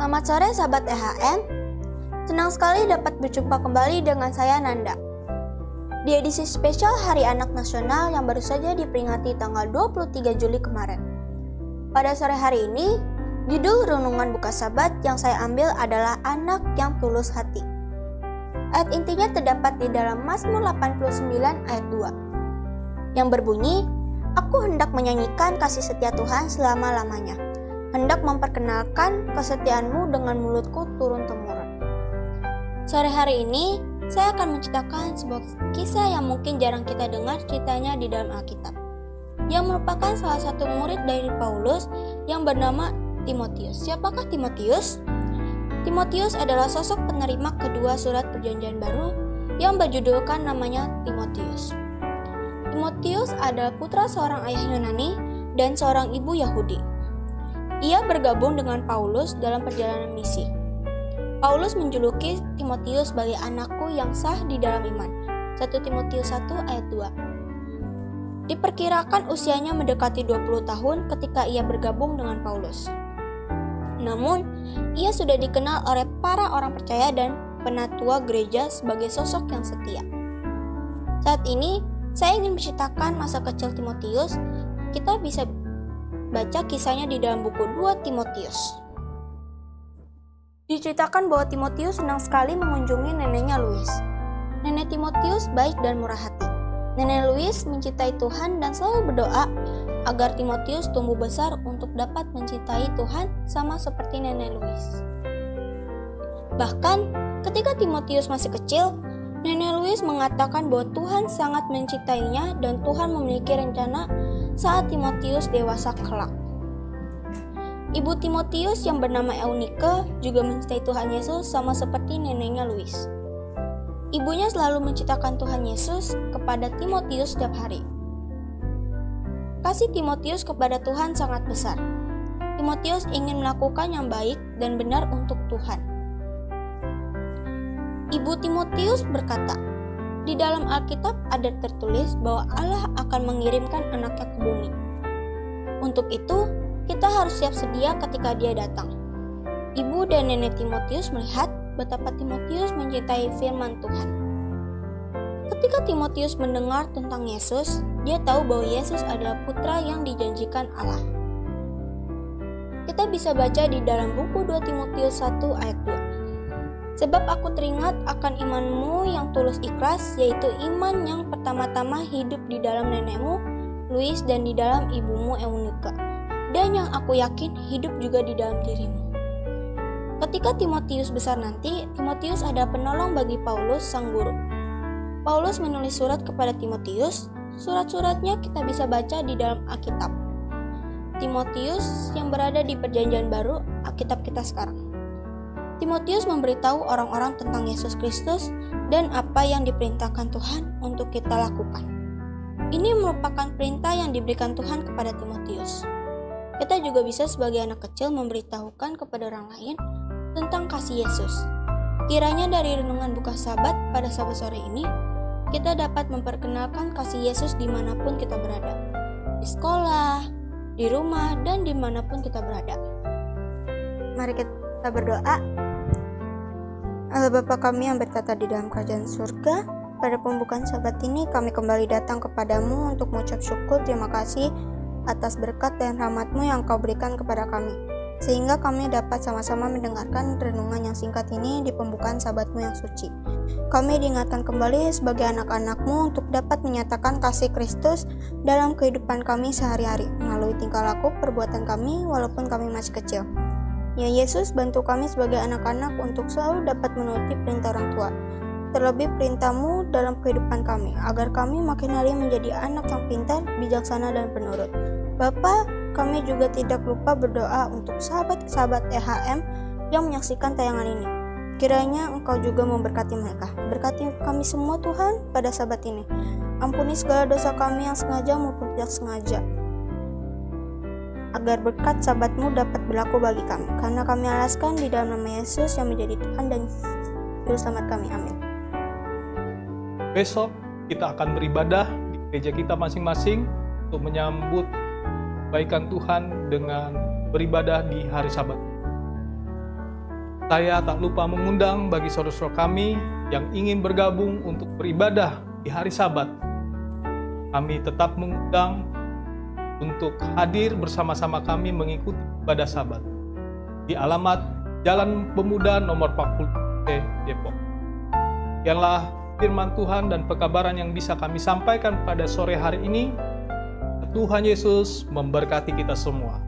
Selamat sore sahabat EHM. Senang sekali dapat berjumpa kembali dengan saya Nanda. Di edisi spesial Hari Anak Nasional yang baru saja diperingati tanggal 23 Juli kemarin. Pada sore hari ini, judul renungan buka sabat yang saya ambil adalah Anak yang Tulus Hati. Ayat intinya terdapat di dalam Mazmur 89 ayat 2 yang berbunyi, "Aku hendak menyanyikan kasih setia Tuhan selama-lamanya, hendak memperkenalkan kesetiaanmu dengan mulutku turun-temurun." Sore hari ini, saya akan menceritakan sebuah kisah yang mungkin jarang kita dengar ceritanya di dalam Alkitab, yang merupakan salah satu murid dari Paulus yang bernama Timotius. Siapakah Timotius? Timotius adalah sosok penerima kedua surat Perjanjian Baru yang berjudulkan namanya Timotius. Timotius adalah putra seorang ayah Yunani dan seorang ibu Yahudi. Ia bergabung dengan Paulus dalam perjalanan misi. Paulus menjuluki Timotius sebagai anakku yang sah di dalam iman. 1 Timotius 1 ayat 2. Diperkirakan usianya mendekati 20 tahun ketika ia bergabung dengan Paulus. Namun, ia sudah dikenal oleh para orang percaya dan penatua gereja sebagai sosok yang setia. Saat ini, saya ingin menceritakan masa kecil Timotius. Kita bisa baca kisahnya di dalam buku 2 Timotius. Diceritakan bahwa Timotius senang sekali mengunjungi neneknya Louis. Nenek Timotius baik dan murah hati. Nenek Louis mencintai Tuhan dan selalu berdoa agar Timotius tumbuh besar untuk dapat mencintai Tuhan sama seperti nenek Louis. Bahkan ketika Timotius masih kecil, nenek Louis mengatakan bahwa Tuhan sangat mencintainya dan Tuhan memiliki rencana saat Timotius dewasa kelak. Ibu Timotius yang bernama Eunike juga mencintai Tuhan Yesus sama seperti neneknya Louis. Ibunya selalu menceritakan Tuhan Yesus kepada Timotius setiap hari. Kasih Timotius kepada Tuhan sangat besar. Timotius ingin melakukan yang baik dan benar untuk Tuhan. Ibu Timotius berkata, di dalam Alkitab ada tertulis bahwa Allah akan mengirimkan anaknya ke bumi. Untuk itu, kita harus siap sedia ketika dia datang. Ibu dan nenek Timotius melihat betapa Timotius mencintai firman Tuhan. Ketika Timotius mendengar tentang Yesus, dia tahu bahwa Yesus adalah putra yang dijanjikan Allah. Kita bisa baca di dalam buku 2 Timotius 1 ayat 2. Sebab aku teringat akan imanmu yang tulus ikhlas, yaitu iman yang pertama-tama hidup di dalam nenekmu, Louis, dan di dalam ibumu Eunike, dan yang aku yakin hidup juga di dalam dirimu. Ketika Timotius besar nanti, Timotius adalah penolong bagi Paulus, sang guru. Paulus menulis surat kepada Timotius. Surat-suratnya kita bisa baca di dalam Alkitab. Timotius yang berada di Perjanjian Baru, Alkitab kita sekarang. Timotius memberitahu orang-orang tentang Yesus Kristus dan apa yang diperintahkan Tuhan untuk kita lakukan. Ini merupakan perintah yang diberikan Tuhan kepada Timotius. Kita juga bisa sebagai anak kecil memberitahukan kepada orang lain tentang kasih Yesus. Kiranya dari renungan buka sabat pada sabat sore ini, kita dapat memperkenalkan kasih Yesus dimanapun kita berada. Di sekolah, di rumah, dan dimanapun kita berada. Mari kita berdoa. Allah Bapa kami yang bertata di dalam kerajaan surga, pada pembukaan sabat ini kami kembali datang kepadamu untuk mengucap syukur terima kasih atas berkat dan rahmat-Mu yang Kau berikan kepada kami, sehingga kami dapat sama-sama mendengarkan renungan yang singkat ini di pembukaan sabat-Mu yang suci. Kami diingatkan kembali sebagai anak-anak-Mu untuk dapat menyatakan kasih Kristus dalam kehidupan kami sehari-hari, melalui tingkah laku perbuatan kami walaupun kami masih kecil. Ya Yesus, bantu kami sebagai anak-anak untuk selalu dapat menuruti perintah orang tua, terlebih perintah-Mu dalam kehidupan kami, agar kami makin hari menjadi anak yang pintar, bijaksana, dan penurut. Bapa, kami juga tidak lupa berdoa untuk sahabat-sahabat EHM yang menyaksikan tayangan ini. Kiranya Engkau juga memberkati mereka. Berkati kami semua Tuhan pada sabat ini. Ampuni segala dosa kami yang sengaja maupun tidak sengaja, agar berkat sabat-Mu dapat berlaku bagi kami. Karena kami alaskan di dalam nama Yesus yang menjadi Tuhan dan Juru Selamat kami. Amin. Besok kita akan beribadah di gereja kita masing-masing untuk menyambut kebaikan Tuhan dengan beribadah di hari Sabat. Saya tak lupa mengundang bagi saudara-saudara kami yang ingin bergabung untuk beribadah di hari Sabat. Kami tetap mengundang untuk hadir bersama-sama kami mengikuti ibadah Sabat di alamat Jalan Pemuda nomor 40 Depok. Sekianlah firman Tuhan dan pekabaran yang bisa kami sampaikan pada sore hari ini. Tuhan Yesus memberkati kita semua.